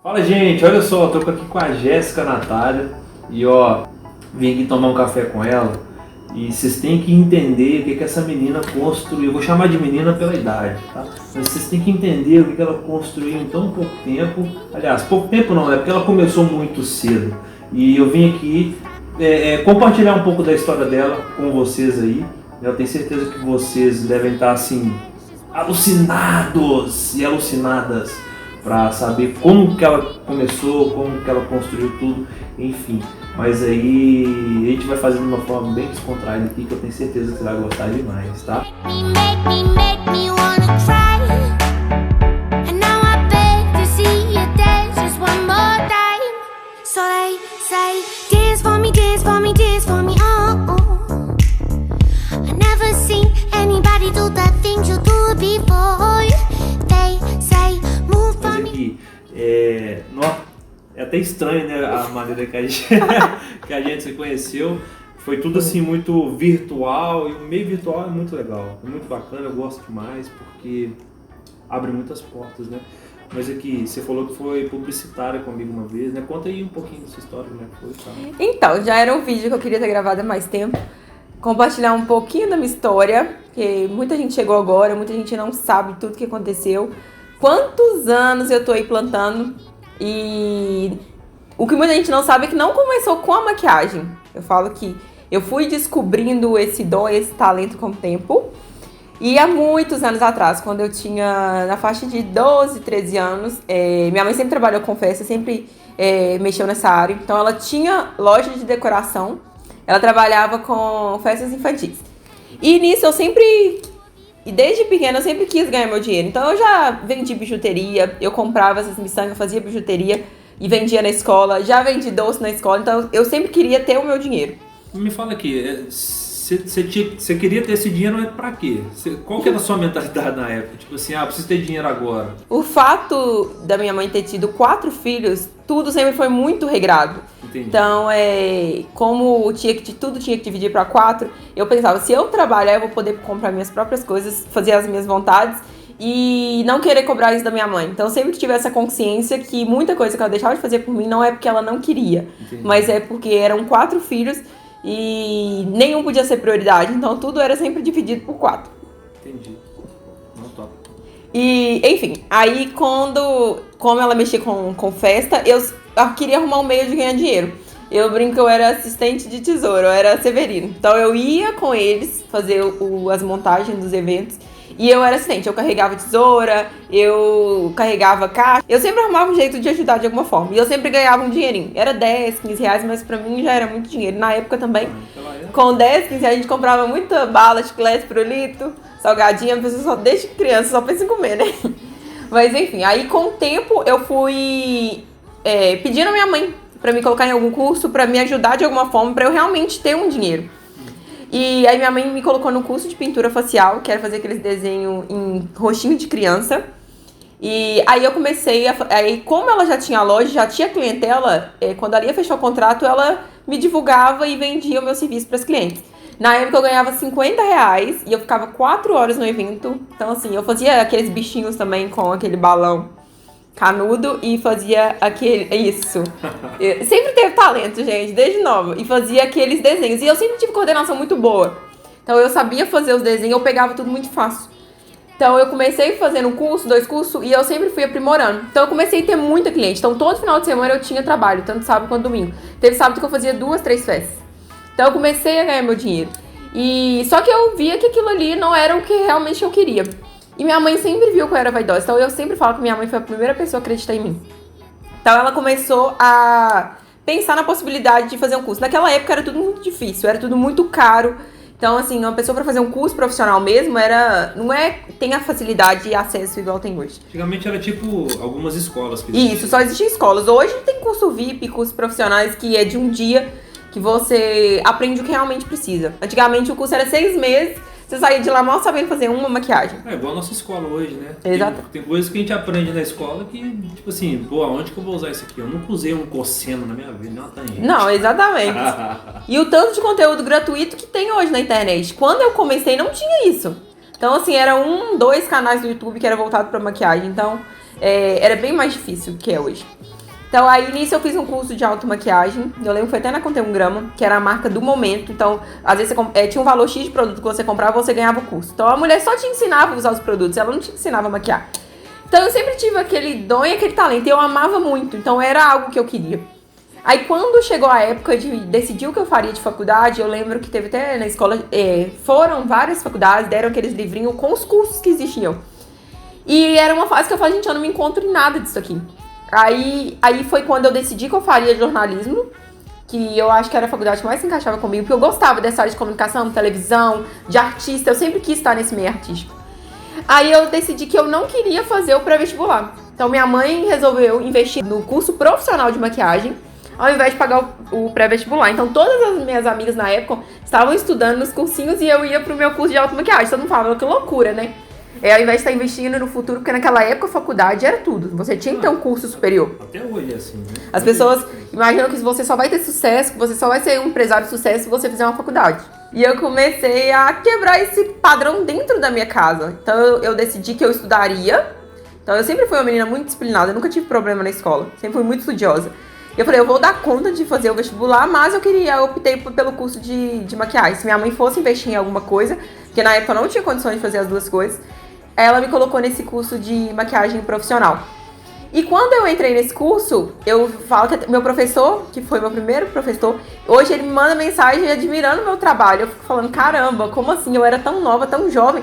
Fala, gente, olha só, tô aqui com a Jéssica Natália e vim aqui tomar um café com ela e vocês têm que entender o que essa menina construiu. Eu vou chamar de menina pela idade, tá? Mas vocês têm que entender o que ela construiu em tão pouco tempo. Aliás, pouco tempo não, é porque ela começou muito cedo. E eu vim aqui compartilhar um pouco da história dela com vocês aí. Eu tenho certeza que vocês devem estar assim, alucinados e alucinadas para saber como que ela começou, como que ela construiu tudo, enfim. Mas aí a gente vai fazer de uma forma bem descontraída aqui, que eu tenho certeza que você vai gostar demais, tá? É até estranho, né, a maneira que a gente, que a gente se conheceu. Foi tudo assim muito virtual, e o meio virtual é muito legal, é muito bacana, eu gosto demais porque abre muitas portas, né? Mas aqui, você falou que foi publicitária comigo uma vez, né? Conta aí um pouquinho dessa história, como é que foi, tá? Então, já era um vídeo que eu queria ter gravado há mais tempo. Compartilhar um pouquinho da minha história, porque muita gente chegou agora, muita gente não sabe tudo que aconteceu. Quantos anos eu tô aí plantando e o que muita gente não sabe é que não começou com a maquiagem. Eu falo que eu fui descobrindo esse dom, esse talento com o tempo. E há muitos anos atrás, quando eu tinha na faixa de 12, 13 anos, minha mãe sempre trabalhou com festa, sempre mexeu nessa área. Então ela tinha loja de decoração, ela trabalhava com festas infantis. E nisso eu sempre, desde pequena, eu sempre quis ganhar meu dinheiro. Então eu já vendi bijuteria, eu comprava essas miçangas, fazia bijuteria e vendia na escola. Já vendi doce na escola, então eu sempre queria ter o meu dinheiro. Me fala aqui, você queria ter esse dinheiro, mas pra quê? Qual que era a sua mentalidade na época? Tipo assim, preciso ter dinheiro agora. O fato da minha mãe ter tido 4 filhos, tudo sempre foi muito regrado. Entendi. Então, como tudo tinha que dividir para 4, eu pensava, se eu trabalhar, eu vou poder comprar minhas próprias coisas, fazer as minhas vontades e não querer cobrar isso da minha mãe. Então, eu sempre tive essa consciência que muita coisa que ela deixava de fazer por mim não é porque ela não queria, Entendi. mas é porque eram 4 filhos e nenhum podia ser prioridade. Então, tudo era sempre dividido por 4. Entendi. Não, top. E, enfim, aí como ela mexia com festa, eu queria arrumar um meio de ganhar dinheiro. Eu brinco que eu era assistente de tesouro, eu era Severino. Então eu ia com eles fazer as montagens dos eventos e eu era assistente. Eu carregava tesoura, eu carregava caixa. Eu sempre arrumava um jeito de ajudar de alguma forma. E eu sempre ganhava um dinheirinho. Era 10, 15 reais, mas pra mim já era muito dinheiro. Na época também, com 10, 15 reais, a gente comprava muita bala, chiclete, pirulito, salgadinho. A pessoa desde criança só pensa em comer, né? Mas enfim, aí com o tempo eu fui pedindo a minha mãe pra me colocar em algum curso, pra me ajudar de alguma forma, pra eu realmente ter um dinheiro. E aí minha mãe me colocou no curso de pintura facial, que era fazer aqueles desenhos em rostinho de criança. E aí eu comecei, aí como ela já tinha loja, já tinha clientela, quando ela ia fechar o contrato, ela me divulgava e vendia o meu serviço para os clientes. Na época eu ganhava 50 reais e eu ficava 4 horas no evento. Então assim, eu fazia aqueles bichinhos também com aquele balão canudo e fazia isso. Sempre teve talento, gente, desde nova. E fazia aqueles desenhos. E eu sempre tive coordenação muito boa. Então eu sabia fazer os desenhos, eu pegava tudo muito fácil. Então eu comecei fazendo um curso, 2 cursos, e eu sempre fui aprimorando. Então eu comecei a ter muita cliente. Então todo final de semana eu tinha trabalho, tanto sábado quanto domingo. Teve sábado que eu fazia 2, 3 festas. Então eu comecei a ganhar meu dinheiro. Só que eu via que aquilo ali não era o que realmente eu queria. E minha mãe sempre viu que eu era vaidosa. Então eu sempre falo que minha mãe foi a primeira pessoa a acreditar em mim. Então ela começou a pensar na possibilidade de fazer um curso. Naquela época era tudo muito difícil, era tudo muito caro. Então, assim, uma pessoa para fazer um curso profissional mesmo tem a facilidade e acesso igual tem hoje. Antigamente era tipo algumas escolas. Isso, só existiam escolas. Hoje tem curso VIP, cursos profissionais que é de um dia que você aprende o que realmente precisa. Antigamente o curso era 6 meses, você saía de lá mal sabendo fazer uma maquiagem. É igual a nossa escola hoje, né? Exato. Tem coisas que a gente aprende na escola que, tipo assim, aonde que eu vou usar isso aqui? Eu nunca usei um cosseno na minha vida, nem uma tangente. Não, exatamente. E o tanto de conteúdo gratuito que tem hoje na internet. Quando eu comecei, não tinha isso. Então, assim, era 1, 2 canais do YouTube que era voltado pra maquiagem. Então, era bem mais difícil do que é hoje. Então, aí, nisso, eu fiz um curso de automaquiagem. Eu lembro que foi até na Conte 1 Grama, que era a marca do momento. Então, às vezes, tinha um valor X de produto que você comprava, você ganhava o curso. Então, a mulher só te ensinava a usar os produtos, ela não te ensinava a maquiar. Então, eu sempre tive aquele dom e aquele talento, e eu amava muito. Então, era algo que eu queria. Aí, quando chegou a época de decidir o que eu faria de faculdade, eu lembro que teve até na escola, foram várias faculdades, deram aqueles livrinhos com os cursos que existiam. E era uma fase que eu falei, gente, eu não me encontro em nada disso aqui. Aí foi quando eu decidi que eu faria jornalismo, que eu acho que era a faculdade que mais se encaixava comigo, porque eu gostava dessa área de comunicação, televisão, de artista, eu sempre quis estar nesse meio artístico. Aí eu decidi que eu não queria fazer o pré-vestibular. Então minha mãe resolveu investir no curso profissional de maquiagem, ao invés de pagar o pré-vestibular. Então todas as minhas amigas na época estavam estudando nos cursinhos e eu ia pro meu curso de automaquiagem. Todo mundo falava, que loucura, né? Ao invés de estar investindo no futuro, porque naquela época a faculdade era tudo. Você tinha que ter um curso superior. Até hoje é assim, né? As pessoas imaginam que você só vai ter sucesso, que você só vai ser um empresário de sucesso se você fizer uma faculdade. E eu comecei a quebrar esse padrão dentro da minha casa. Então eu decidi que eu estudaria. Então eu sempre fui uma menina muito disciplinada, eu nunca tive problema na escola. Sempre fui muito estudiosa. E eu falei, eu vou dar conta de fazer o vestibular, mas eu optei pelo curso de maquiagem. Se minha mãe fosse investir em alguma coisa, porque na época eu não tinha condições de fazer as duas coisas, ela me colocou nesse curso de maquiagem profissional. E quando eu entrei nesse curso, eu falo que meu professor, que foi meu primeiro professor, hoje ele me manda mensagem admirando o meu trabalho. Eu fico falando, caramba, como assim? Eu era tão nova, tão jovem,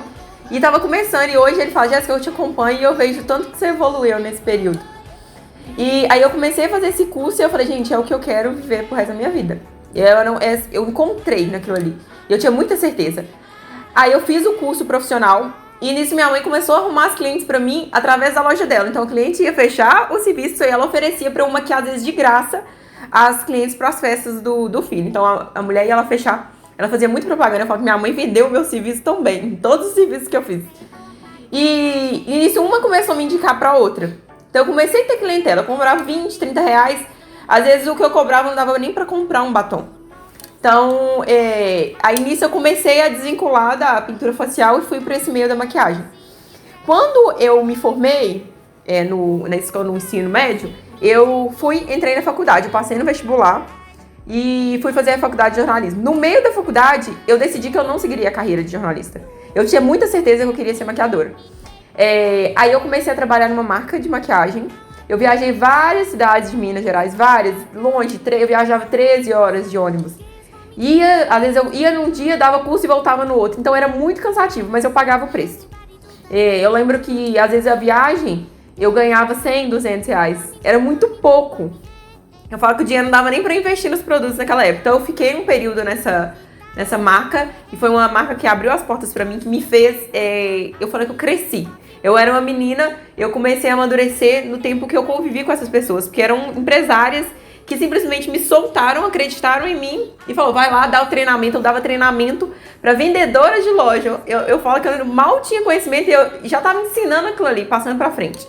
e tava começando. E hoje ele fala, Jéssica, eu te acompanho e eu vejo o tanto que você evoluiu nesse período. E aí eu comecei a fazer esse curso e eu falei, gente, é o que eu quero viver pro resto da minha vida. Eu encontrei naquilo ali. Eu tinha muita certeza. Aí eu fiz o curso profissional. E nisso minha mãe começou a arrumar as clientes pra mim através da loja dela. Então o cliente ia fechar o serviço e ela oferecia pra eu maquiar, às vezes de graça, as clientes pras festas do filho. Então a mulher ia lá fechar. Ela fazia muito propaganda. Eu falava que minha mãe vendeu o meu serviço tão bem, em todos os serviços que eu fiz. E nisso uma começou a me indicar pra outra. Então eu comecei a ter clientela. Eu comprava 20, 30 reais. Às vezes o que eu cobrava não dava nem pra comprar um batom. Então, aí nisso eu comecei a desvincular da pintura facial e fui para esse meio da maquiagem. Quando eu me formei na escola, no ensino médio, entrei na faculdade, eu passei no vestibular e fui fazer a faculdade de jornalismo. No meio da faculdade, eu decidi que eu não seguiria a carreira de jornalista. Eu tinha muita certeza que eu queria ser maquiadora. Aí eu comecei a trabalhar numa marca de maquiagem. Eu viajei várias cidades de Minas Gerais, várias, longe, eu viajava 13 horas de ônibus. Às vezes eu ia num dia, dava curso e voltava no outro. Então era muito cansativo, mas eu pagava o preço. Eu lembro que às vezes a viagem eu ganhava 100, 200 reais. Era muito pouco. Eu falo que o dinheiro não dava nem pra investir nos produtos naquela época. Então eu fiquei um período nessa marca. E foi uma marca que abriu as portas pra mim, que me fez... eu falei que eu cresci. Eu era uma menina, eu comecei a amadurecer no tempo que eu convivi com essas pessoas. Porque eram empresárias que simplesmente me soltaram, acreditaram em mim e falou, vai lá, dá o treinamento. Eu dava treinamento para vendedoras de loja. Eu falo que eu mal tinha conhecimento e eu já estava ensinando aquilo ali, passando para frente.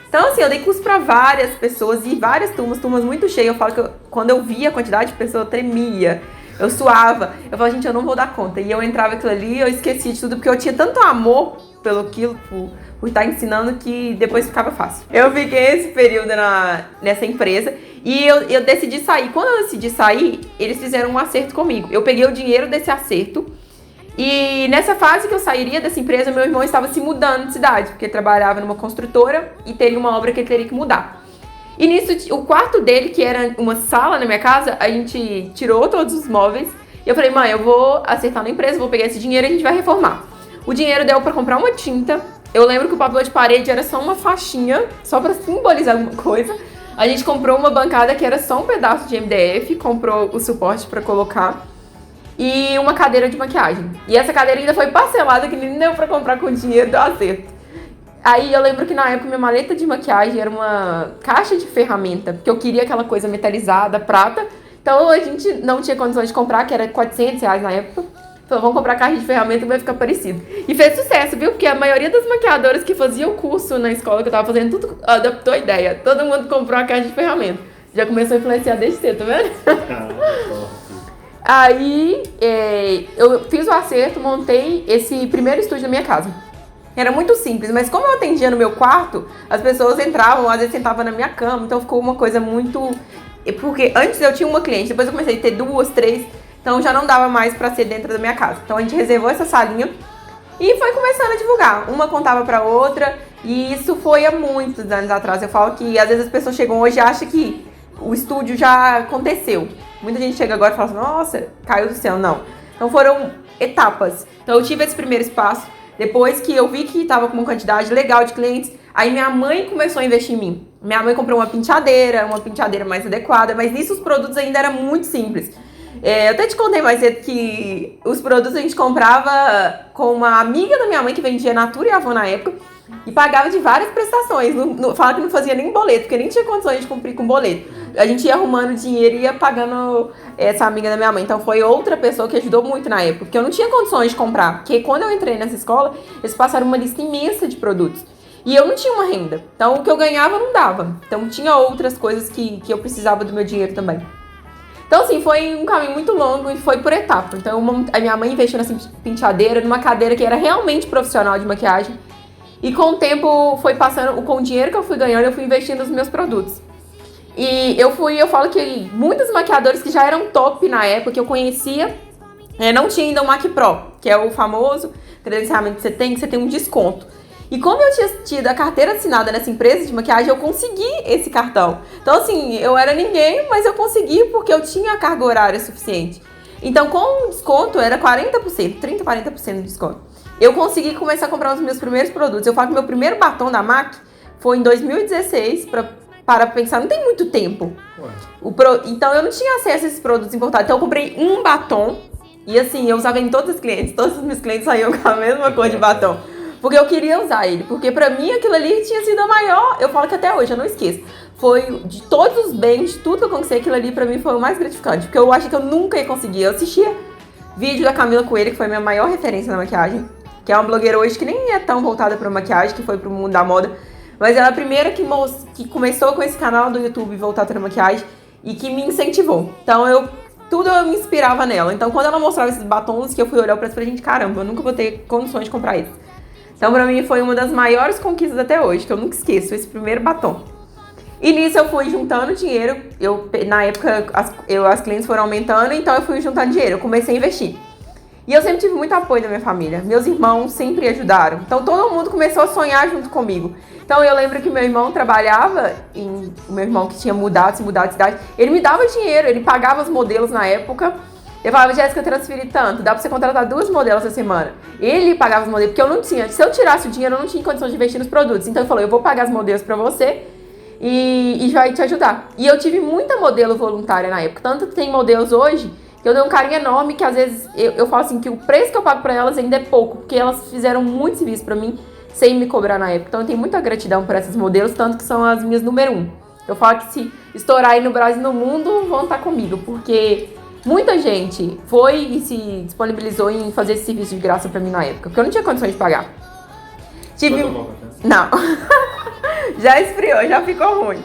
Então, assim, eu dei curso para várias pessoas e várias turmas muito cheias. Eu falo que quando eu via a quantidade de pessoas, eu tremia, eu suava. Eu falo, gente, eu não vou dar conta. E eu entrava aquilo ali, eu esquecia de tudo, porque eu tinha tanto amor pelo aquilo, por estar ensinando, que depois ficava fácil. Eu fiquei esse período nessa empresa e eu decidi sair. Quando eu decidi sair, eles fizeram um acerto comigo. Eu peguei o dinheiro desse acerto e nessa fase que eu sairia dessa empresa, meu irmão estava se mudando de cidade, porque ele trabalhava numa construtora e teria uma obra que ele teria que mudar. E nisso, o quarto dele, que era uma sala na minha casa, a gente tirou todos os móveis e eu falei, mãe, eu vou acertar na empresa, vou pegar esse dinheiro e a gente vai reformar. O dinheiro deu pra comprar uma tinta. Eu lembro que o papel de parede era só uma faixinha, só pra simbolizar alguma coisa. A gente comprou uma bancada que era só um pedaço de MDF, comprou o suporte pra colocar e uma cadeira de maquiagem. E essa cadeira ainda foi parcelada, que nem deu pra comprar com o dinheiro do acerto. Aí eu lembro que na época minha maleta de maquiagem era uma caixa de ferramenta, porque eu queria aquela coisa metalizada, prata. Então a gente não tinha condições de comprar, que era 400 reais na época. Falou, vamos comprar caixa de ferramenta que vai ficar parecido. E fez sucesso, viu? Porque a maioria das maquiadoras que faziam o curso na escola que eu tava fazendo, tudo adaptou a ideia. Todo mundo comprou a caixa de ferramenta. Já começou a influenciar desde cedo, tá vendo? Aí eu fiz o acerto, montei esse primeiro estúdio na minha casa. Era muito simples, mas como eu atendia no meu quarto, as pessoas entravam, às vezes sentavam na minha cama, então ficou uma coisa muito... Porque antes eu tinha uma cliente, depois eu comecei a ter 2, 3, então já não dava mais pra ser dentro da minha casa. Então a gente reservou essa salinha e foi começando a divulgar. Uma contava pra outra, e isso foi há muitos anos atrás. Eu falo que às vezes as pessoas chegam hoje e acham que o estúdio já aconteceu. Muita gente chega agora e fala assim, nossa, caiu do céu. Não. Então foram etapas. Então eu tive esse primeiro espaço. Depois que eu vi que estava com uma quantidade legal de clientes, aí minha mãe começou a investir em mim. Minha mãe comprou uma penteadeira mais adequada, mas nisso os produtos ainda eram muito simples. Eu até te contei mais cedo que os produtos a gente comprava com uma amiga da minha mãe que vendia Natura e Avon na época e pagava de várias prestações. Fala que não fazia nem boleto, porque nem tinha condições de cumprir com boleto. A gente ia arrumando dinheiro e ia pagando essa amiga da minha mãe. Então foi outra pessoa que ajudou muito na época, porque eu não tinha condições de comprar. Porque quando eu entrei nessa escola, eles passaram uma lista imensa de produtos. E eu não tinha uma renda. Então o que eu ganhava não dava. Então tinha outras coisas que eu precisava do meu dinheiro também. Então, assim, foi um caminho muito longo e foi por etapa. Então, a minha mãe investiu nessa penteadeira, numa cadeira que era realmente profissional de maquiagem. E com o tempo, foi passando, com o dinheiro que eu fui ganhando, eu fui investindo nos meus produtos. E eu falo que muitos maquiadores que já eram top na época, que eu conhecia, não tinha ainda o Mac Pro, que é o famoso credenciamento que você tem um desconto. E como eu tinha tido a carteira assinada nessa empresa de maquiagem, eu consegui esse cartão. Então, assim, eu era ninguém, mas eu consegui porque eu tinha a carga horária suficiente. Então, com o desconto, era 40%, 30%, 40% de desconto. Eu consegui começar a comprar os meus primeiros produtos. Eu falo que meu primeiro batom da MAC foi em 2016, para pensar, não tem muito tempo. Então, eu não tinha acesso a esses produtos importados. Então, eu comprei um batom e, assim, eu usava em todos os clientes. Todos os meus clientes saíam com a mesma cor de batom. Porque eu queria usar ele, porque pra mim aquilo ali tinha sido a maior, eu falo que até hoje, eu não esqueço, foi de todos os bens, de tudo que eu conquistei, aquilo ali pra mim foi o mais gratificante, porque eu achei que eu nunca ia conseguir. Eu assistia vídeo da Camila Coelho, que foi a minha maior referência na maquiagem, que é uma blogueira hoje que nem é tão voltada pra maquiagem, que foi pro mundo da moda, mas ela é a primeira que começou com esse canal do YouTube voltado pra maquiagem e que me incentivou. Então tudo eu me inspirava nela. Então quando ela mostrava esses batons, que eu fui olhar o preço, eu falei, gente, caramba, eu nunca vou ter condições de comprar eles. Então, pra mim, foi uma das maiores conquistas até hoje, que eu nunca esqueço, esse primeiro batom. E nisso eu fui juntando dinheiro, na época as clientes foram aumentando, então eu fui juntando dinheiro, eu comecei a investir. E eu sempre tive muito apoio da minha família, meus irmãos sempre ajudaram, então todo mundo começou a sonhar junto comigo. Então eu lembro que meu irmão trabalhava, o meu irmão que tinha se mudado de cidade, ele me dava dinheiro, ele pagava os modelos na época. Eu falava, Jéssica, eu transferi tanto, dá pra você contratar 2 modelos essa semana. Ele pagava os modelos, porque eu não tinha, se eu tirasse o dinheiro, eu não tinha condição de investir nos produtos. Então ele falou, eu vou pagar os modelos pra você e vai te ajudar. E eu tive muita modelo voluntária na época, tanto que tem modelos hoje, que eu dei um carinho enorme, que às vezes eu falo assim, que o preço que eu pago pra elas ainda é pouco, porque elas fizeram muito serviço pra mim, sem me cobrar na época. Então eu tenho muita gratidão por esses modelos, tanto que são as minhas número 1. Eu falo que se estourar aí no Brasil e no mundo, vão estar comigo, porque... muita gente foi e se disponibilizou em fazer esse serviço de graça pra mim na época, porque eu não tinha condições de pagar. Não. Já esfriou, já ficou ruim.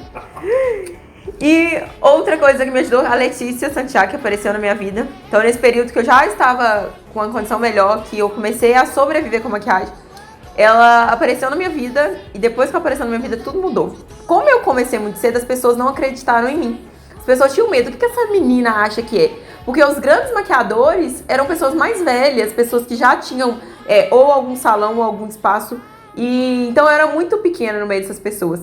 E outra coisa que me ajudou, a Letícia Santiago, que apareceu na minha vida. Então, nesse período que eu já estava com uma condição melhor, que eu comecei a sobreviver com maquiagem, ela apareceu na minha vida e depois que ela apareceu na minha vida, tudo mudou. Como eu comecei muito cedo, as pessoas não acreditaram em mim. As pessoas tinham medo. O que essa menina acha que é? Porque os grandes maquiadores eram pessoas mais velhas, pessoas que já tinham ou algum salão ou algum espaço. E então eu era muito pequena no meio dessas pessoas.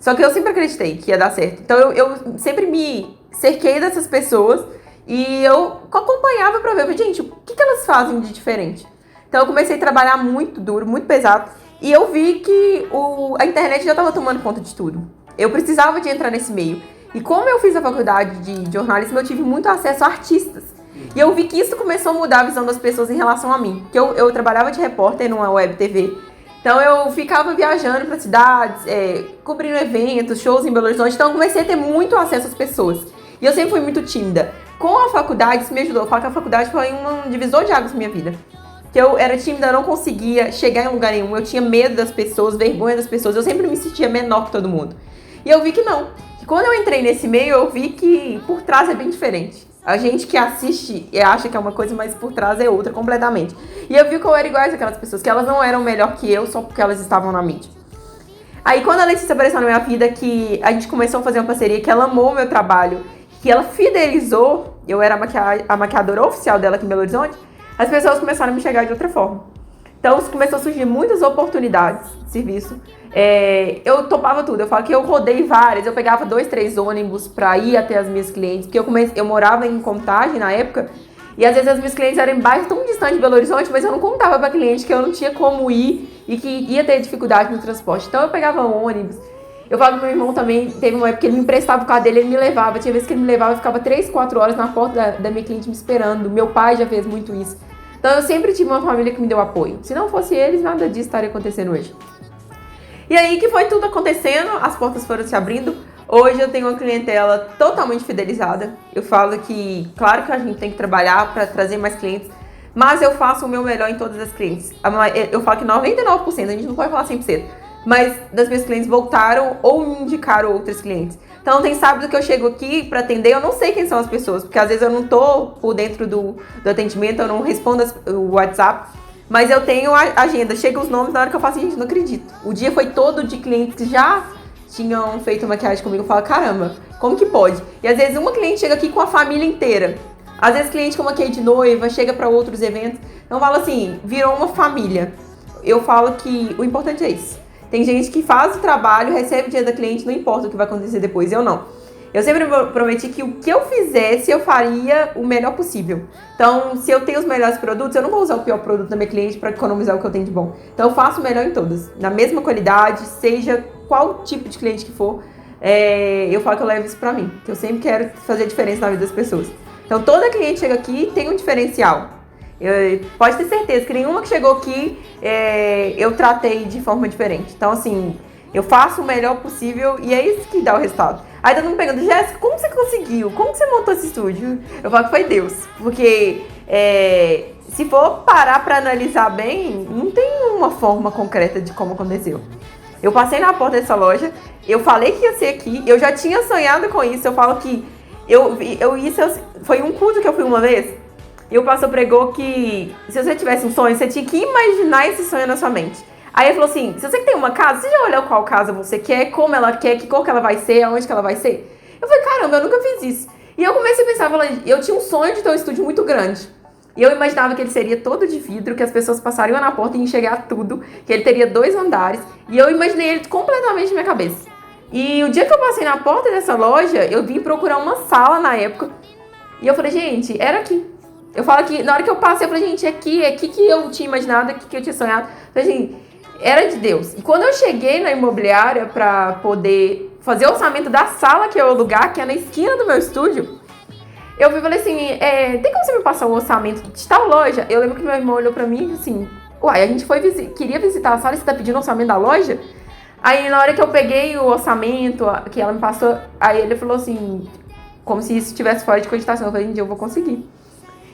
Só que eu sempre acreditei que ia dar certo. Então eu sempre me cerquei dessas pessoas e eu acompanhava pra ver, gente, o que elas fazem de diferente? Então eu comecei a trabalhar muito duro, muito pesado. E eu vi que a internet já estava tomando conta de tudo. Eu precisava de entrar nesse meio. E como eu fiz a faculdade de jornalismo, eu tive muito acesso a artistas. E eu vi que isso começou a mudar a visão das pessoas em relação a mim. Porque eu trabalhava de repórter numa web TV. Então eu ficava viajando para cidades, cobrindo eventos, shows em Belo Horizonte. Então eu comecei a ter muito acesso às pessoas. E eu sempre fui muito tímida. Com a faculdade, isso me ajudou. Eu falo que a faculdade foi um divisor de águas na minha vida. Porque eu era tímida, eu não conseguia chegar em lugar nenhum. Eu tinha medo das pessoas, vergonha das pessoas. Eu sempre me sentia menor que todo mundo. E eu vi que não. Quando eu entrei nesse meio, eu vi que por trás é bem diferente. A gente que assiste e acha que é uma coisa, mas por trás é outra completamente. E eu vi que eu era igual a aquelas pessoas, que elas não eram melhor que eu só porque elas estavam na mídia. Aí quando a Letícia apareceu na minha vida, que a gente começou a fazer uma parceria, que ela amou o meu trabalho, que ela fidelizou, eu era a maquiadora oficial dela aqui em Belo Horizonte, as pessoas começaram a me chegar de outra forma. Então começou a surgir muitas oportunidades de serviço. Eu topava tudo, eu falo que eu rodei várias, eu pegava 2, 3 ônibus pra ir até as minhas clientes, porque eu morava em Contagem na época, e às vezes as minhas clientes eram em bairros tão distantes de Belo Horizonte, mas eu não contava pra cliente que eu não tinha como ir e que ia ter dificuldade no transporte. Então eu pegava ônibus. Eu falo que meu irmão também, teve uma época que ele me emprestava o carro dele, ele me levava. Tinha vezes que ele me levava e ficava 3, 4 horas na porta da minha cliente me esperando. Meu pai já fez muito isso. Então eu sempre tive uma família que me deu apoio. Se não fosse eles, nada disso estaria acontecendo hoje. E aí que foi tudo acontecendo, as portas foram se abrindo. Hoje eu tenho uma clientela totalmente fidelizada. Eu falo que, claro que a gente tem que trabalhar para trazer mais clientes, mas eu faço o meu melhor em todas as clientes. Eu falo que 99%, a gente não pode falar 100%, mas das minhas clientes voltaram ou me indicaram outros clientes. Então tem sábado que eu chego aqui para atender, eu não sei quem são as pessoas, porque às vezes eu não tô por dentro do atendimento, eu não respondo o WhatsApp, mas eu tenho a agenda, chega os nomes na hora que eu faço, gente, não acredito. O dia foi todo de clientes que já tinham feito maquiagem comigo, eu falo, caramba, como que pode? E às vezes uma cliente chega aqui com a família inteira. Às vezes cliente que eu maquiei de noiva, chega para outros eventos. Então eu falo assim, virou uma família. Eu falo que o importante é isso. Tem gente que faz o trabalho, recebe o dinheiro da cliente, não importa o que vai acontecer depois, eu não. Eu sempre prometi que o que eu fizesse, eu faria o melhor possível. Então, se eu tenho os melhores produtos, eu não vou usar o pior produto da minha cliente para economizar o que eu tenho de bom. Então, eu faço o melhor em todas. Na mesma qualidade, seja qual tipo de cliente que for, eu falo que eu levo isso pra mim. Que eu sempre quero fazer diferença na vida das pessoas. Então, toda cliente que chega aqui tem um diferencial. Pode ter certeza que nenhuma que chegou aqui eu tratei de forma diferente. Então, assim, eu faço o melhor possível e é isso que dá o resultado. Aí todo mundo pergunta, Jéssica, como você conseguiu? Como que você montou esse estúdio? Eu falo que foi Deus. Porque se for parar pra analisar bem, não tem uma forma concreta de como aconteceu. Eu passei na porta dessa loja, eu falei que ia ser aqui, eu já tinha sonhado com isso. Eu falo que foi um culto que eu fui uma vez. E o pastor pregou que se você tivesse um sonho, você tinha que imaginar esse sonho na sua mente. Aí ele falou assim, se você tem uma casa, você já olhou qual casa você quer, como ela quer, que cor que ela vai ser, aonde que ela vai ser? Eu falei, caramba, eu nunca fiz isso. E eu comecei a pensar, eu tinha um sonho de ter um estúdio muito grande. E eu imaginava que ele seria todo de vidro, que as pessoas passariam na porta e enxergar tudo, que ele teria 2 andares. E eu imaginei ele completamente na minha cabeça. E o dia que eu passei na porta dessa loja, eu vim procurar uma sala na época. E eu falei, gente, era aqui. Eu falo que na hora que eu passei, eu falei, gente, é aqui que eu tinha imaginado, aqui que eu tinha sonhado. Eu falei, gente, era de Deus. E quando eu cheguei na imobiliária pra poder fazer o orçamento da sala que eu alugar, que é na esquina do meu estúdio, eu falei assim, tem como você me passar o orçamento de tal loja? Eu lembro que meu irmão olhou pra mim e assim, uai, a gente queria visitar a sala e você tá pedindo orçamento da loja? Aí na hora que eu peguei o orçamento que ela me passou, aí ele falou assim, como se isso estivesse fora de cogitação. Eu falei, gente, eu vou conseguir.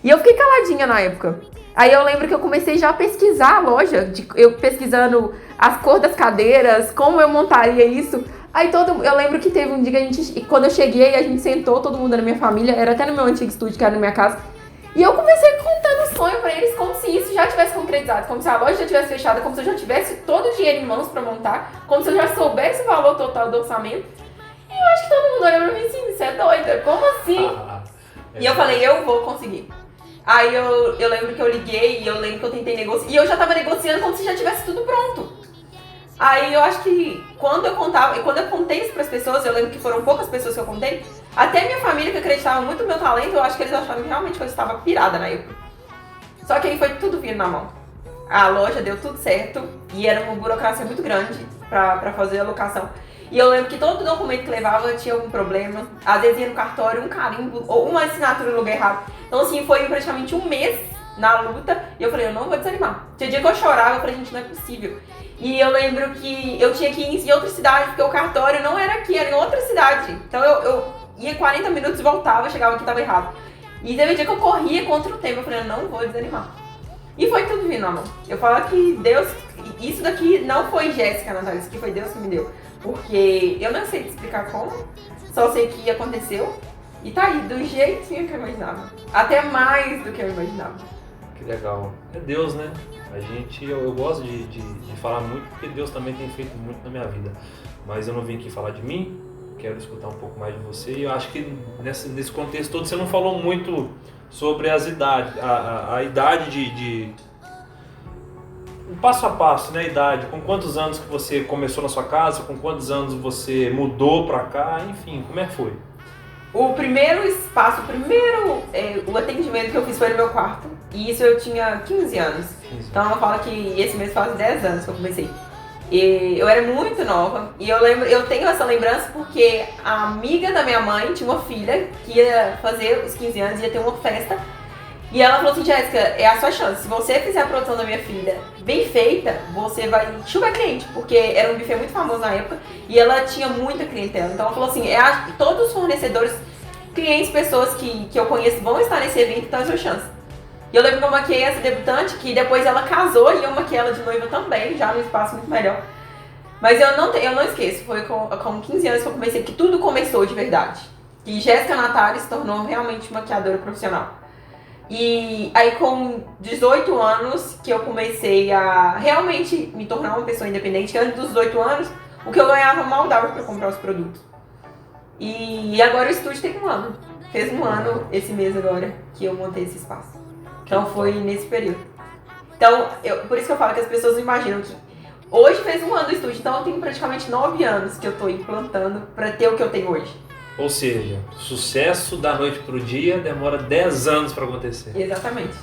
E eu fiquei caladinha na época. Aí eu lembro que eu comecei já a pesquisar a loja, eu pesquisando as cores das cadeiras, como eu montaria isso. Aí eu lembro que teve um dia que quando eu cheguei, a gente sentou, todo mundo da minha família, era até no meu antigo estúdio, que era na minha casa. E eu comecei contando o sonho pra eles, como se isso já tivesse concretizado, como se a loja já tivesse fechado, como se eu já tivesse todo o dinheiro em mãos pra montar, como se eu já soubesse o valor total do orçamento. E eu acho que todo mundo olhou pra mim assim, você é doida, como assim? E eu falei, eu vou conseguir. Aí eu lembro que eu liguei e eu lembro que eu tentei negociar. E eu já tava negociando como se já tivesse tudo pronto. Aí eu acho que quando eu contei isso pras pessoas, eu lembro que foram poucas pessoas que eu contei, até minha família que acreditava muito no meu talento, eu acho que eles acharam que realmente eu estava pirada na época. Só que aí foi tudo vindo na mão. A loja deu tudo certo e era uma burocracia muito grande pra fazer a locação. E eu lembro que todo documento que levava tinha algum problema. Às vezes ia no cartório, um carimbo ou uma assinatura no lugar errado. Então assim, foi praticamente um mês na luta e eu falei, eu não vou desanimar. Tinha dia que eu chorava, eu falei, gente, não é possível. E eu lembro que eu tinha que ir em outra cidade, porque o cartório não era aqui, era em outra cidade. Então eu ia 40 minutos e voltava, chegava aqui e tava errado. E teve um dia que eu corria contra o tempo, eu falei, eu não vou desanimar. E foi tudo vindo, amor. Eu falo que Deus, isso daqui não foi Jéssica, Natália, isso aqui foi Deus que me deu. Porque eu não sei te explicar como, só sei que aconteceu. E tá aí, do jeitinho que eu imaginava. Até mais do que eu imaginava. Que legal. É Deus, né? Eu gosto de falar muito porque Deus também tem feito muito na minha vida. Mas eu não vim aqui falar de mim, quero escutar um pouco mais de você. E eu acho que nesse contexto todo você não falou muito sobre as idades, a idade um passo a passo, né? A idade. Com quantos anos que você começou na sua casa, com quantos anos você mudou pra cá, enfim, como é que foi? O primeiro espaço, o atendimento que eu fiz foi no meu quarto. E isso eu tinha 15 anos. Então ela fala que esse mês faz 10 anos que eu comecei. E eu era muito nova. E eu tenho essa lembrança porque a amiga da minha mãe tinha uma filha que ia fazer os 15 anos, ia ter uma festa. E ela falou assim, Jéssica, é a sua chance. Se você fizer a produção da minha filha bem feita, você vai chuvar cliente. Porque era um buffet muito famoso na época e ela tinha muita clientela. Então ela falou assim, todos os fornecedores, clientes, pessoas que eu conheço vão estar nesse evento, então é a sua chance. E eu lembro que eu maquiei essa debutante, que depois ela casou e eu maquiei ela de noiva também, já num espaço muito melhor. Mas eu não esqueço, foi com 15 anos que eu comecei, que tudo começou de verdade. E Jéssica Natália se tornou realmente maquiadora profissional. E aí com 18 anos que eu comecei a realmente me tornar uma pessoa independente, que antes dos 18 anos, o que eu ganhava mal dava para comprar os produtos. E agora o estúdio tem 1 ano. Fez 1 ano esse mês agora que eu montei esse espaço. Então foi nesse período. Então, por isso que eu falo que as pessoas não imaginam que hoje fez 1 ano do estúdio, então eu tenho praticamente 9 anos que eu tô implantando para ter o que eu tenho hoje. Ou seja, sucesso da noite pro dia demora 10 anos para acontecer. Exatamente.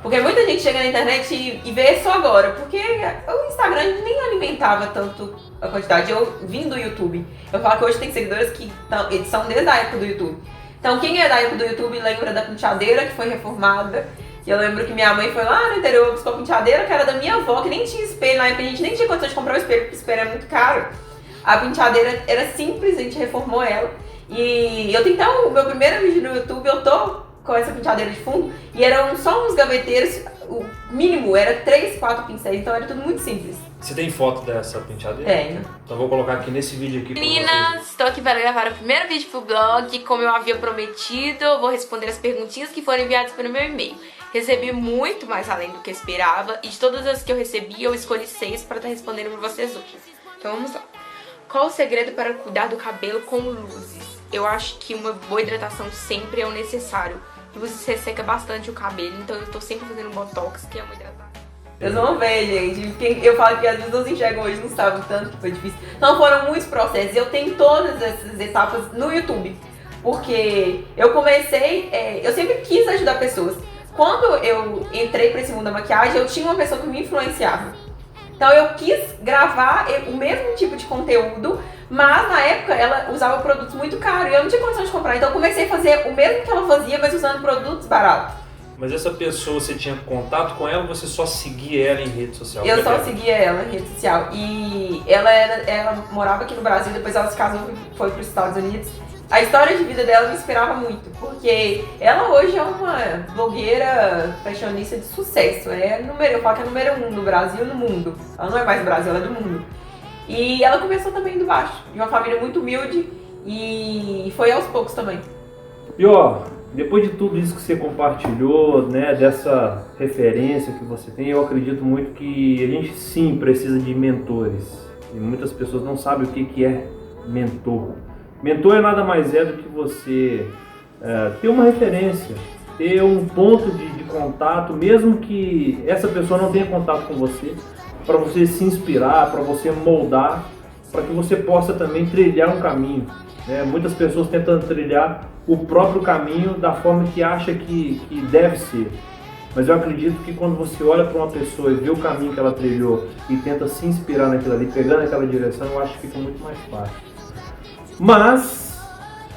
Porque muita gente chega na internet e vê só agora, porque o Instagram nem alimentava tanto a quantidade. Eu vim do YouTube. Eu falo que hoje tem seguidores que eles são desde a época do YouTube. Então quem é da época do YouTube lembra da penteadeira que foi reformada. E eu lembro que minha mãe foi lá no interior, buscou a penteadeira que era da minha avó, que nem tinha espelho. Na época a gente nem tinha condição de comprar o espelho, porque o espelho é muito caro. A penteadeira era simples, a gente reformou ela. E eu tenho então o meu primeiro vídeo no YouTube, eu tô com essa penteadeira de fundo, e eram só uns gaveteiros, o mínimo era 3, 4 pincéis, então era tudo muito simples. Você tem foto dessa penteadeira? Tenho. Então vou colocar aqui nesse vídeo aqui. Meninas, estou aqui para gravar o primeiro vídeo pro blog, como eu havia prometido, eu vou responder as perguntinhas que foram enviadas pelo meu e-mail. Recebi muito mais além do que eu esperava, e de todas as que eu recebi, eu escolhi 6 para estar respondendo para vocês hoje. Então vamos lá. Qual o segredo para cuidar do cabelo com luzes? Eu acho que uma boa hidratação sempre é o necessário. Luzes resseca bastante o cabelo, então eu tô sempre fazendo botox, que é uma hidratação. Vocês vão ver, gente. Eu falo que às vezes não enxergam hoje, não sabem o tanto que foi difícil. Então foram muitos processos. Eu tenho todas essas etapas no YouTube. Porque eu comecei, eu sempre quis ajudar pessoas. Quando eu entrei pra esse mundo da maquiagem, eu tinha uma pessoa que me influenciava. Então eu quis gravar o mesmo tipo de conteúdo, mas na época ela usava produtos muito caros e eu não tinha condição de comprar. Então eu comecei a fazer o mesmo que ela fazia, mas usando produtos baratos. Mas essa pessoa, você tinha contato com ela ou você só seguia ela em rede social? Eu só seguia ela em rede social. E ela morava aqui no Brasil, depois ela se casou e foi para os Estados Unidos. A história de vida dela me inspirava muito, porque ela hoje é uma blogueira fashionista de sucesso. Eu falo que é número 1 no Brasil e no mundo. Ela não é mais do Brasil, ela é do mundo. E ela começou também do baixo, de uma família muito humilde e foi aos poucos também. E ó, depois de tudo isso que você compartilhou, né, dessa referência que você tem, eu acredito muito que a gente sim precisa de mentores. E muitas pessoas não sabem o que é mentor. Mentor é nada mais do que você ter uma referência, ter um ponto de contato, mesmo que essa pessoa não tenha contato com você, para você se inspirar, para você moldar, para que você possa também trilhar um caminho. Né? Muitas pessoas tentam trilhar o próprio caminho da forma que acha que deve ser. Mas eu acredito que quando você olha para uma pessoa e vê o caminho que ela trilhou e tenta se inspirar naquilo ali, pegando aquela direção, eu acho que fica muito mais fácil. Mas,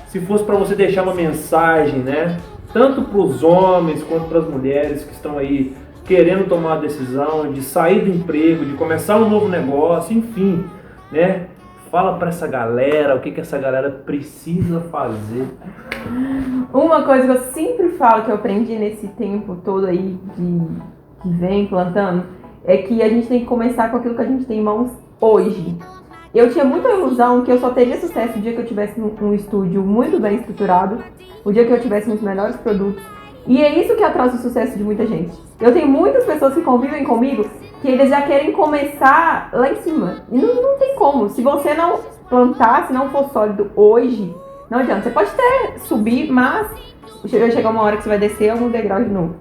se fosse para você deixar uma mensagem, né, tanto para os homens quanto para as mulheres que estão aí querendo tomar a decisão de sair do emprego, de começar um novo negócio, enfim, né, fala para essa galera o que essa galera precisa fazer. Uma coisa que eu sempre falo que eu aprendi nesse tempo todo aí que vem plantando é que a gente tem que começar com aquilo que a gente tem em mãos hoje. eu tinha muita ilusão que eu só teria sucesso o dia que eu tivesse um estúdio muito bem estruturado, o dia que eu tivesse os melhores produtos. E é isso que atrasa o sucesso de muita gente. Eu tenho muitas pessoas que convivem comigo que eles já querem começar lá em cima. E não tem como. Se você não plantar, se não for sólido hoje, não adianta. Você pode até subir, mas vai chegar uma hora que você vai descer algum degrau de novo.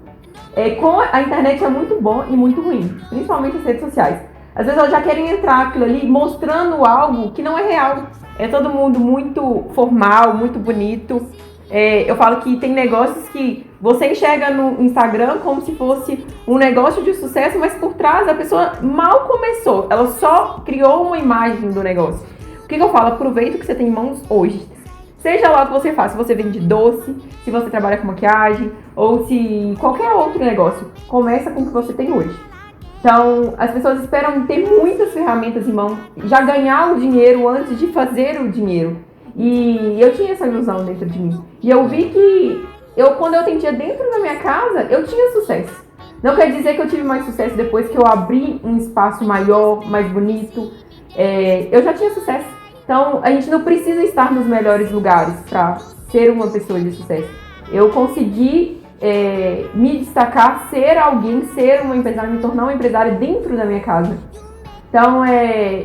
Com a internet é muito bom e muito ruim, principalmente as redes sociais. Às vezes elas já querem entrar aquilo ali mostrando algo que não é real. É todo mundo muito formal, muito bonito. Eu falo que tem negócios que você enxerga no Instagram como se fosse um negócio de sucesso, mas por trás a pessoa mal começou. Ela só criou uma imagem do negócio. O que eu falo? Aproveita o que você tem em mãos hoje. Seja lá o que você faz, se você vende doce, se você trabalha com maquiagem, ou se qualquer outro negócio, começa com o que você tem hoje. Então, as pessoas esperam ter muitas ferramentas em mão, já ganhar o dinheiro antes de fazer o dinheiro. E eu tinha essa ilusão dentro de mim. E eu vi que quando eu atendia dentro da minha casa, eu tinha sucesso. Não quer dizer que eu tive mais sucesso depois que eu abri um espaço maior, mais bonito. Eu já tinha sucesso. Então, a gente não precisa estar nos melhores lugares para ser uma pessoa de sucesso. Eu consegui me destacar, ser alguém, ser uma empresária, me tornar uma empresária dentro da minha casa. Então,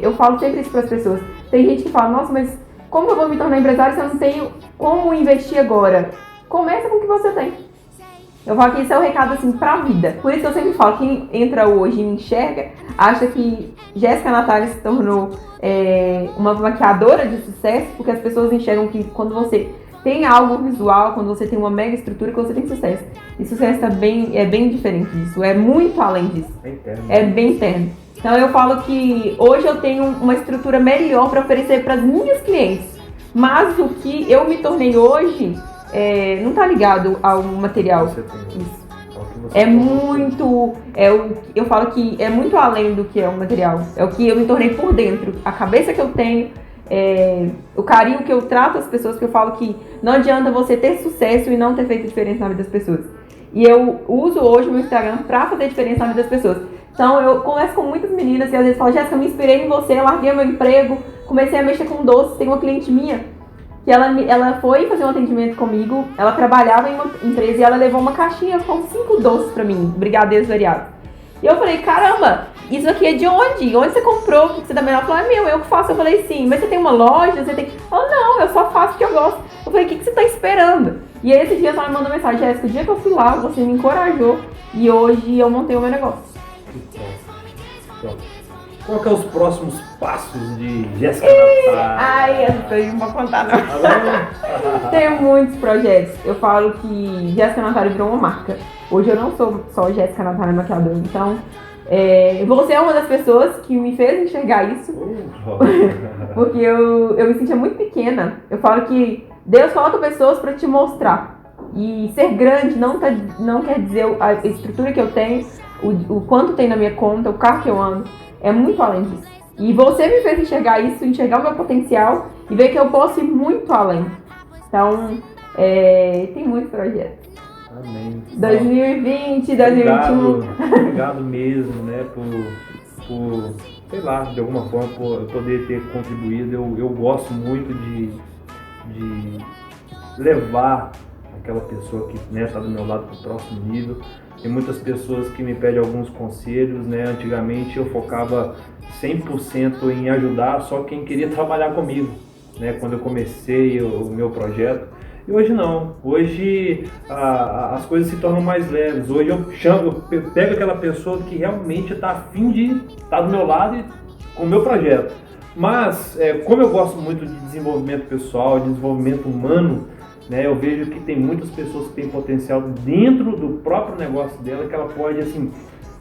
eu falo sempre isso para as pessoas. Tem gente que fala, nossa, mas como eu vou me tornar empresária se eu não tenho como investir agora? Começa com o que você tem. Eu falo que isso é o recado, assim, pra vida. Por isso eu sempre falo, quem entra hoje e me enxerga, acha que Jéssica Natália se tornou uma maquiadora de sucesso, porque as pessoas enxergam que quando você tem algo visual, quando você tem uma mega estrutura, que você tem sucesso. E sucesso é bem diferente disso, é muito além disso. É interno. É bem interno. Então eu falo que hoje eu tenho uma estrutura melhor para oferecer para as minhas clientes, mas o que eu me tornei hoje não está ligado ao material. Você tem. Isso. Eu falo que é muito além do que é o material. É o que eu me tornei por dentro, a cabeça que eu tenho, o carinho que eu trato as pessoas, que eu falo que não adianta você ter sucesso e não ter feito diferença na vida das pessoas. E eu uso hoje o meu Instagram para fazer diferença na vida das pessoas. Então eu converso com muitas meninas e às vezes falo, Jéssica, me inspirei em você, larguei meu emprego, comecei a mexer com doces. Tem uma cliente minha que ela foi fazer um atendimento comigo, ela trabalhava em uma empresa e ela levou uma caixinha com 5 doces pra mim, brigadeiros variados. E eu falei, caramba, isso aqui é de onde? Onde você comprou? O que você dá melhor? Ela falou, é meu, eu que faço. Eu falei, sim, mas você tem uma loja? Você tem... Ela, não, eu só faço porque eu gosto. Eu falei, o que você tá esperando? E aí esse dia ela me mandou mensagem, Jéssica, o dia que eu fui lá, você me encorajou e hoje eu montei o meu negócio. Então, qual que é os próximos passos de Jéssica Natália? Ai, eu não vou contar não. Tenho muitos projetos. Eu falo que Jéssica Natália virou uma marca. Hoje eu não sou só Jéssica Natália maquiadora. Então, você é uma das pessoas que me fez enxergar isso. Porque eu me sentia muito pequena. Eu falo que Deus coloca pessoas para te mostrar. E ser grande não quer dizer a estrutura que eu tenho, o quanto tem na minha conta, o carro que eu ando. É muito além disso. E você me fez enxergar isso, enxergar o meu potencial e ver que eu posso ir muito além. Então, tem muitos projetos. Amém. 2020, 2021. Obrigado mesmo, né, por, sei lá, de alguma forma, por poder ter contribuído. Eu gosto muito de levar aquela pessoa que está do meu lado para o próximo nível. Tem muitas pessoas que me pedem alguns conselhos, né? Antigamente eu focava 100% em ajudar só quem queria trabalhar comigo, né? Quando eu comecei o meu projeto. E hoje não. Hoje as coisas se tornam mais leves. Hoje eu pego aquela pessoa que realmente está afim de estar do meu lado e com o meu projeto. Mas, como eu gosto muito de desenvolvimento pessoal, de desenvolvimento humano, né, eu vejo que tem muitas pessoas que têm potencial dentro do próprio negócio dela, que ela pode, assim,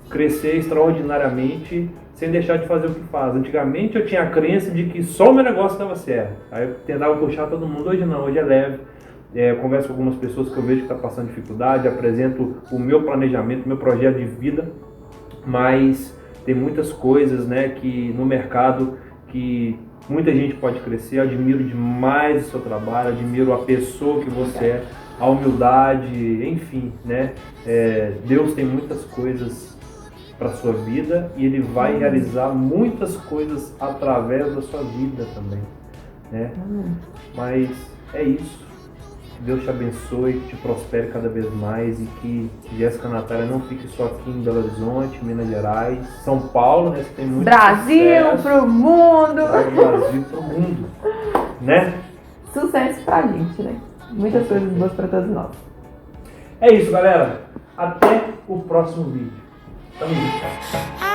crescer extraordinariamente sem deixar de fazer o que faz. Antigamente eu tinha a crença de que só o meu negócio dava certo. Aí eu tentava puxar todo mundo. Hoje não, hoje é leve. Eu converso com algumas pessoas que eu vejo que estão passando dificuldade, apresento o meu planejamento, o meu projeto de vida, mas tem muitas coisas, né, que no mercado que muita gente pode crescer. Eu admiro demais o seu trabalho, admiro a pessoa que você é, a humildade, enfim, né? Deus tem muitas coisas para sua vida e ele vai realizar muitas coisas através da sua vida também, né? Mas é isso. Que Deus te abençoe, que te prospere cada vez mais e que Jéssica Natália não fique só aqui em Belo Horizonte, Minas Gerais, São Paulo, né? Você tem muito Brasil sucesso. pro mundo! Brasil pro mundo, né? Sucesso pra gente, né? Muitas coisas boas pra todos nós. É isso, galera. Até o próximo vídeo. Tamo junto.